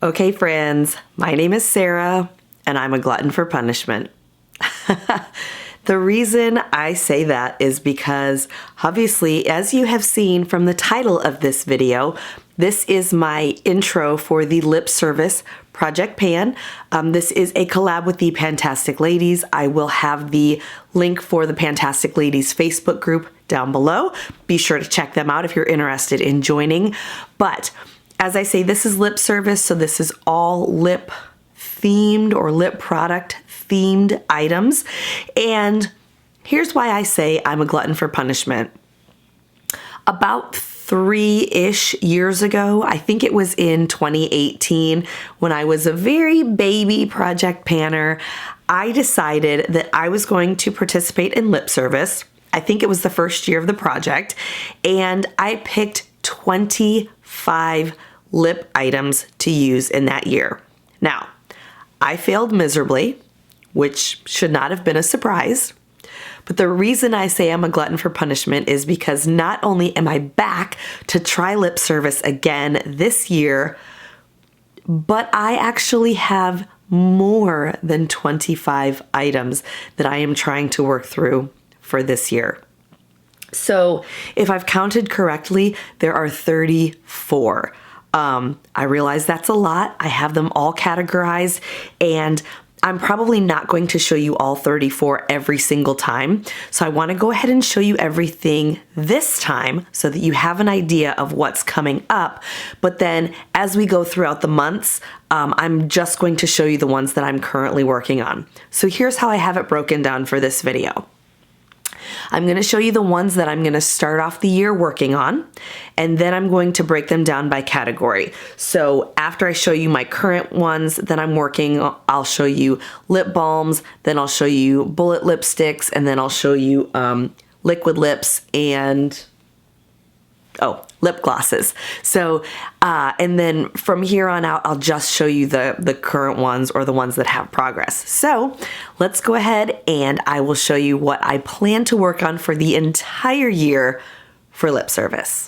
Okay, friends, my name is Sarah, and I'm a glutton for punishment. The reason I say that is because, obviously, as you have seen from the title of this video, this is my intro for the lip service Project Pan. This is a collab with the Pantastic Ladies. I will have the link for the Pantastic Ladies Facebook group down below. Be sure to check them out if you're interested in joining. But as I say, this is lip service, so this is all lip themed or lip product themed items. And here's why I say I'm a glutton for punishment. About 3-ish years ago, I think it was in 2018, when I was a very baby Project Panner, I decided that I was going to participate in lip service. I think it was the first year of the project, and I picked 25 lip items to use in that year. Now, I failed miserably, which should not have been a surprise. But the reason I say I'm a glutton for punishment is because not only am I back to try lip service again this year, but I actually have more than 25 items that I am trying to work through for this year. So if I've counted correctly, there are 34. I realize that's a lot. I have them all categorized, and I'm probably not going to show you all 34 every single time. So I want to go ahead and show you everything this time so that you have an idea of what's coming up. But then as we go throughout the months, I'm just going to show you the ones that I'm currently working on. So here's how I have it broken down for this video. I'm going to show you the ones that I'm going to start off the year working on, and then I'm going to break them down by category. So after I show you my current ones that I'm working, I'll show you lip balms, then I'll show you bullet lipsticks, and then I'll show you liquid lips and lip glosses. So, and then from here on out, I'll just show you the current ones or the ones that have progress. So let's go ahead and I will show you what I plan to work on for the entire year for lip service.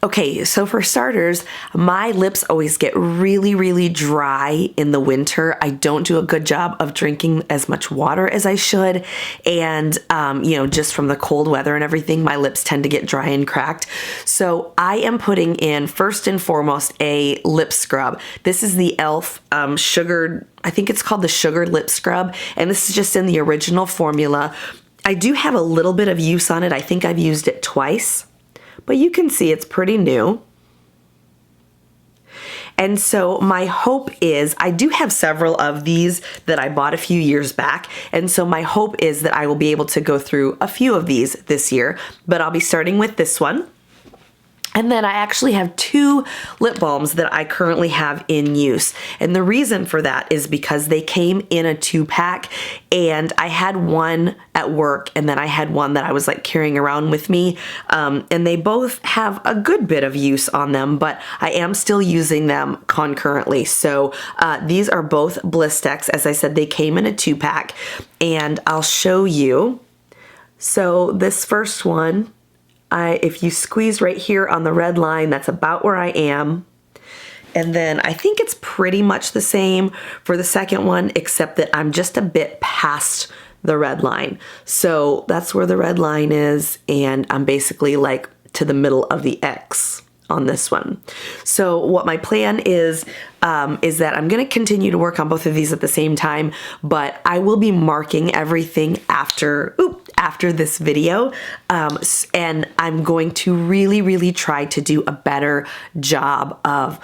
Okay, so for starters, my lips always get really, really dry in the winter. I don't do a good job of drinking as much water as I should. And, just from the cold weather and everything, my lips tend to get dry and cracked. So I am putting in, first and foremost, a lip scrub. This is the e.l.f. Sugared, I think it's called the Sugared Lip Scrub. And this is just in the original formula. I do have a little bit of use on it. I think I've used it twice. But you can see it's pretty new. And so my hope is, I do have several of these that I bought a few years back. And so my hope is that I will be able to go through a few of these this year, but I'll be starting with this one. And then I actually have 2 lip balms that I currently have in use. And the reason for that is because they came in a 2-pack, and I had one at work and then I had one that I was like carrying around with me. And they both have a good bit of use on them, but I am still using them concurrently. So these are both Blistex. As I said, they came in a 2-pack, and I'll show you. So this first one, if you squeeze right here on the red line, that's about where I am. And then I think it's pretty much the same for the second one, except that I'm just a bit past the red line. So that's where the red line is, and I'm basically like to the middle of the X on this one. So what my plan is that I'm going to continue to work on both of these at the same time, but I will be marking everything after this video, and I'm going to really, really try to do a better job of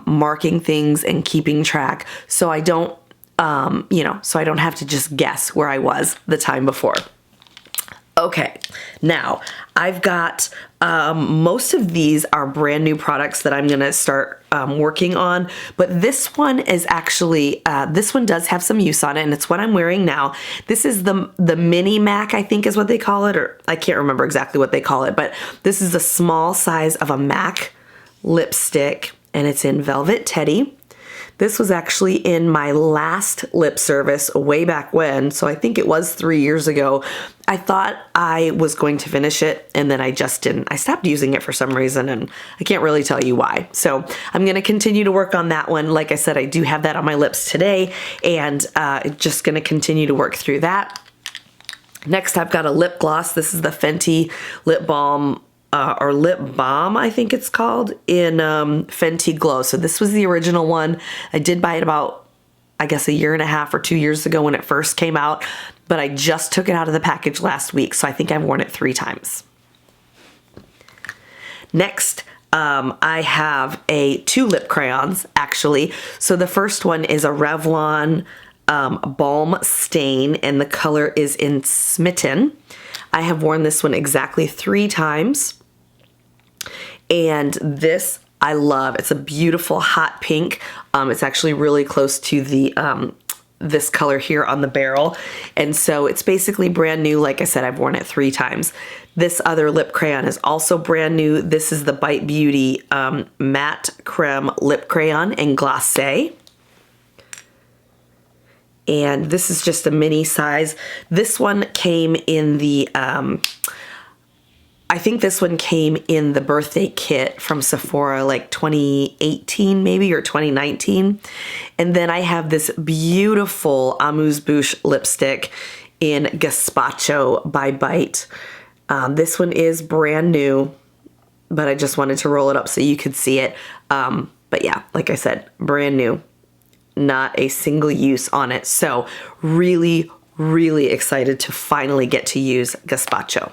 marking things and keeping track, so I don't, so I don't have to just guess where I was the time before. Okay, now I've got most of these are brand new products that I'm gonna start working on, but this one is actually, this one does have some use on it, and it's what I'm wearing now. This is the Mini Mac, I think is what they call it, or I can't remember exactly what they call it, but this is a small size of a MAC lipstick, and it's in Velvet Teddy. This was actually in my last lip service way back when, so I think it was 3 years ago. I thought I was going to finish it, and then I just didn't. I stopped using it for some reason, and I can't really tell you why. So I'm going to continue to work on that one. Like I said, I do have that on my lips today, and just going to continue to work through that. Next, I've got a lip gloss. This is the Fenty Lip Balm, or Lip Balm, I think it's called, in Fenty Glow. So this was the original one. I did buy it about, I guess, 1.5 years or 2 years ago when it first came out, but I just took it out of the package last week, so I think I've worn it 3 times. Next, I have 2 lip crayons, actually. So the first one is a Revlon Balm Stain, and the color is in Smitten. I have worn this one exactly 3 times. And this I love. It's a beautiful hot pink. It's actually really close to the this color here on the barrel. And so it's basically brand new. Like I said, I've worn it 3 times. This other lip crayon is also brand new. This is the Bite Beauty Matte Creme Lip Crayon in Glacé. And this is just a mini size. This one came in the I think this one came in the birthday kit from Sephora, like 2018 maybe, or 2019. And then I have this beautiful Amuse-Bouche lipstick in Gazpacho by Bite. This one is brand new, but I just wanted to roll it up so you could see it. But yeah, like I said, brand new. Not a single use on it. So really, really excited to finally get to use Gazpacho.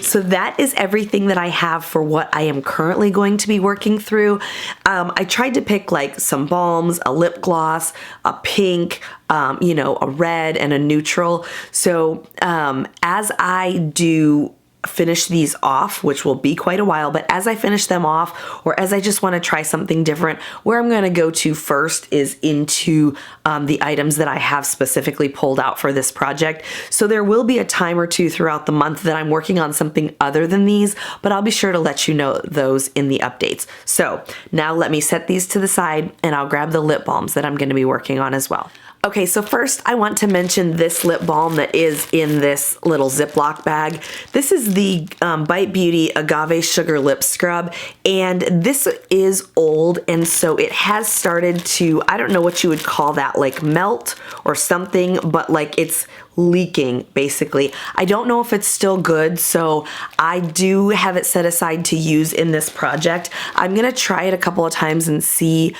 So that is everything that I have for what I am currently going to be working through. I tried to pick like some balms, a lip gloss, a pink, a red, and a neutral. So as I do finish these off, which will be quite a while, but as I finish them off, or as I just want to try something different, where I'm going to go to first is into the items that I have specifically pulled out for this project. So there will be a time or two throughout the month that I'm working on something other than these, but I'll be sure to let you know those in the updates. So now let me set these to the side, and I'll grab the lip balms that I'm going to be working on as well. Okay, so first I want to mention this lip balm that is in this little Ziploc bag. This is the Bite Beauty Agave Sugar Lip Scrub, and this is old, and so it has started to, I don't know what you would call that, like melt or something, but like it's leaking basically. I don't know if it's still good, so I do have it set aside to use in this project. I'm gonna try it a couple of times and see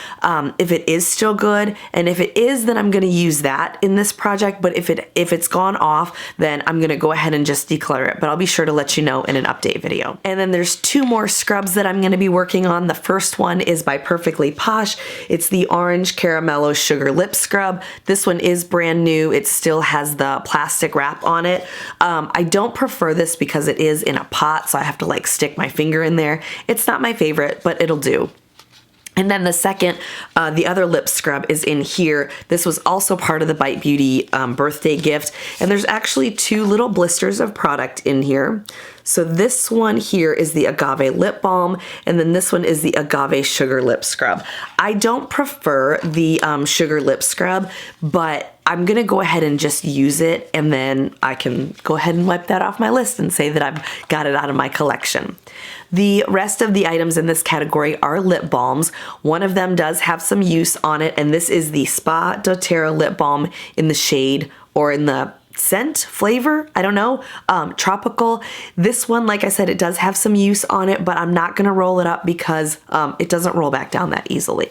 if it is still good, and if it is, then I'm gonna use that in this project. But if it's gone off, then I'm gonna go ahead and just declutter it, but I'll be sure to let you know in an update video. And then there's 2 more scrubs that I'm gonna be working on. The first one is by Perfectly Posh. It's the Orange Caramello Sugar Lip Scrub. This one is brand new. It still has the plastic wrap on it. I don't prefer this because it is in a pot, so I have to like stick my finger in there. It's not my favorite, but it'll do. And then the second, the other lip scrub is in here. This was also part of the Bite Beauty birthday gift. And there's actually 2 little blisters of product in here. So this one here is the Agave Lip Balm, and then this one is the Agave Sugar Lip Scrub. I don't prefer the Sugar Lip Scrub, but I'm gonna go ahead and just use it, and then I can go ahead and wipe that off my list and say that I've got it out of my collection. The rest of the items in this category are lip balms. One of them does have some use on it, and this is the Spa doTERRA Lip Balm in the shade, or in the scent, flavor, I don't know, tropical. This one, like I said, it does have some use on it, but I'm not gonna roll it up because it doesn't roll back down that easily.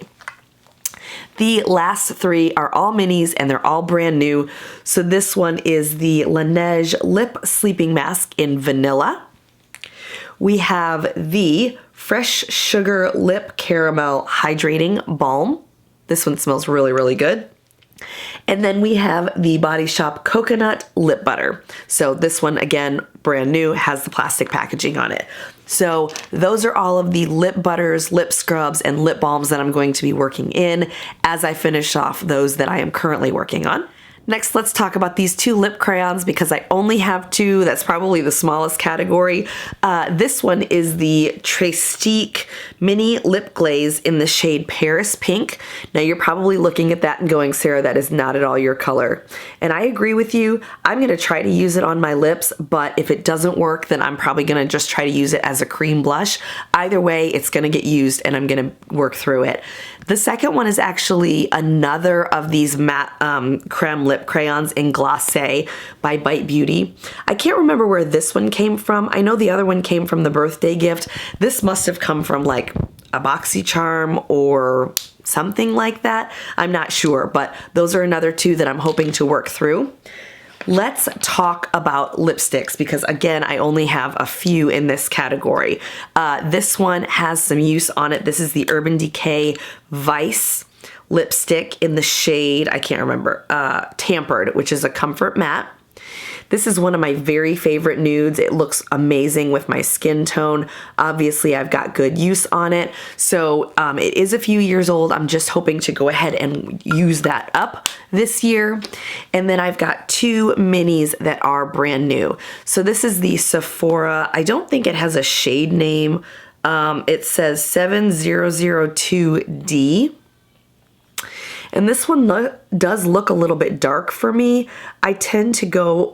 The last 3 are all minis, and they're all brand new. So this one is the Laneige Lip Sleeping Mask in Vanilla. We have the Fresh Sugar Lip Caramel Hydrating Balm. This one smells really, really good. And then we have the Body Shop Coconut Lip Butter. So this one, again, brand new, has the plastic packaging on it. So those are all of the lip butters, lip scrubs, and lip balms that I'm going to be working in as I finish off those that I am currently working on. Next, let's talk about these two lip crayons because I only have two. That's probably the smallest category. This one is the Trestique Mini Lip Glaze in the shade Paris Pink. Now you're probably looking at that and going, Sarah, that is not at all your color. And I agree with you. I'm gonna try to use it on my lips, but if it doesn't work, then I'm probably gonna just try to use it as a cream blush. Either way, it's gonna get used and I'm gonna work through it. The second one is actually another of these matte creme lip crayons in Glacé by Bite Beauty. I can't remember where this one came from. I know the other one came from the birthday gift. This must have come from like a BoxyCharm or something like that. I'm not sure, but those are another two that I'm hoping to work through. Let's talk about lipsticks because again, I only have a few in this category. This one has some use on it. This is the Urban Decay Vice lipstick in the shade, I can't remember, Tampered, which is a comfort matte. This is one of my very favorite nudes. It looks amazing with my skin tone. Obviously, I've got good use on it. So it is a few years old. I'm just hoping to go ahead and use that up this year. And then I've got two minis that are brand new. So this is the Sephora. I don't think it has a shade name. It says 7002D. And this one does look a little bit dark for me. I tend to go,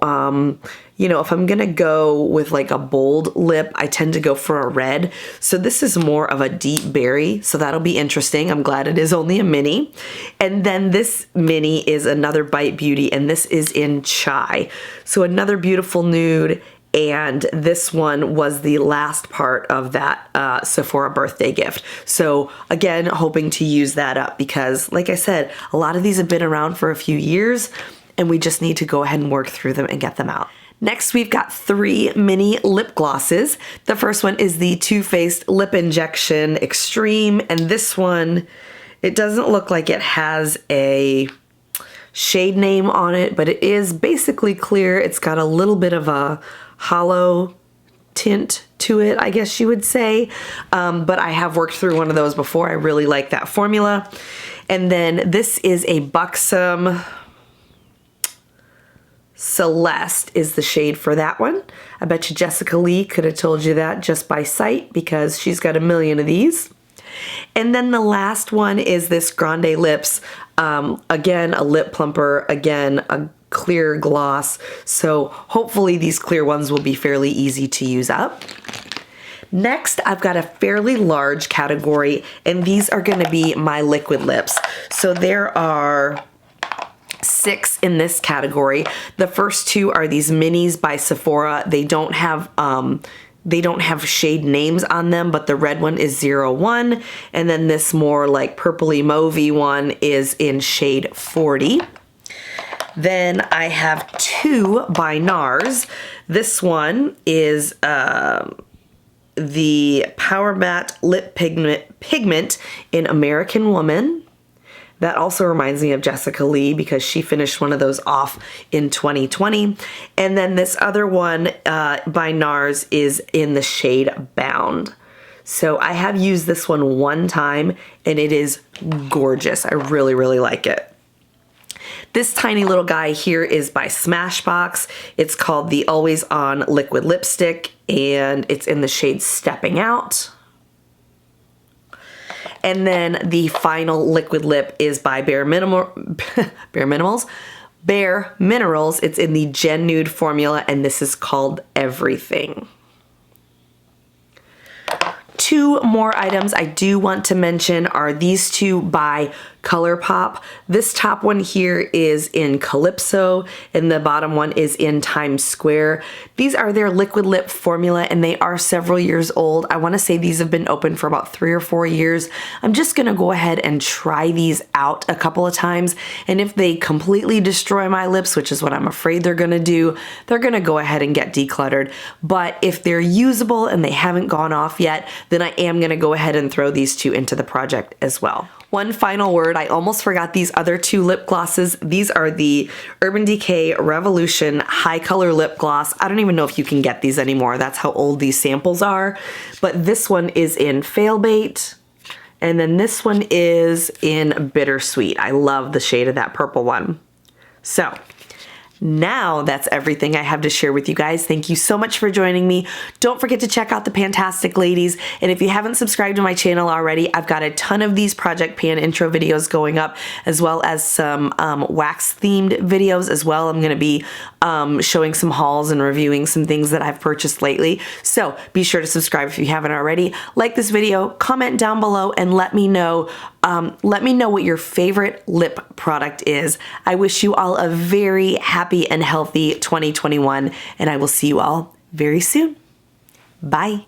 you know, if I'm gonna go with like a bold lip, I tend to go for a red. So this is more of a deep berry, so that'll be interesting. I'm glad it is only a mini. And then this mini is another Bite Beauty, and this is in Chai. So another beautiful nude. And this one was the last part of that Sephora birthday gift. So again, hoping to use that up because like I said, a lot of these have been around for a few years and we just need to go ahead and work through them and get them out. Next, we've got three mini lip glosses. The first one is the Too Faced Lip Injection Extreme. And this one, it doesn't look like it has a shade name on it, but it is basically clear. It's got a little bit of a hollow tint to it, I guess you would say. But I have worked through one of those before. I really like that formula. And then this is a Buxom Celeste is the shade for that one. I bet you Jessica Lee could have told you that just by sight because she's got a million of these. And then the last one is this Grande Lips. Again, a lip plumper, again, a clear gloss. So hopefully these clear ones will be fairly easy to use up. Next, I've got a fairly large category, and these are gonna be my liquid lips. So there are 6 in this category. The first two are these minis by Sephora. They don't have shade names on them, but the red one is 01, and then this more like purpley mauvey one is in shade 40. Then I have 2 by NARS. This one is the Power Matte Lip Pigment in American Woman. That also reminds me of Jessica Lee because she finished one of those off in 2020. And then this other one by NARS is in the shade Bound. So I have used this one time and it is gorgeous. I really, really like it. This tiny little guy here is by Smashbox. It's called the Always On Liquid Lipstick and it's in the shade Stepping Out. And then the final liquid lip is by Bare Minerals. It's in the Gen Nude formula and this is called Everything. 2 more items I do want to mention are these 2 by ColourPop. This top one here is in Calypso and the bottom one is in Times Square. These are their liquid lip formula and they are several years old. I want to say these have been open for about 3 or 4 years. I'm just going to go ahead and try these out a couple of times, and if they completely destroy my lips, which is what I'm afraid they're going to do, they're going to go ahead and get decluttered. But if they're usable and they haven't gone off yet, then I am going to go ahead and throw these 2 into the project as well. One final word, I almost forgot these other 2 lip glosses. These are the Urban Decay Revolution High Color Lip Gloss. I don't even know if you can get these anymore. That's how old these samples are. But this one is in Failbait. And then this one is in Bittersweet. I love the shade of that purple one. So now that's everything I have to share with you guys. Thank you so much for joining me. Don't forget to check out the Pantastic Ladies. And if you haven't subscribed to my channel already, I've got a ton of these Project Pan intro videos going up, as well as some wax themed videos as well. I'm going to be showing some hauls and reviewing some things that I've purchased lately. So be sure to subscribe if you haven't already. Like this video, comment down below, and let me know what your favorite lip product is. I wish you all a very happy and healthy 2021, and I will see you all very soon. Bye.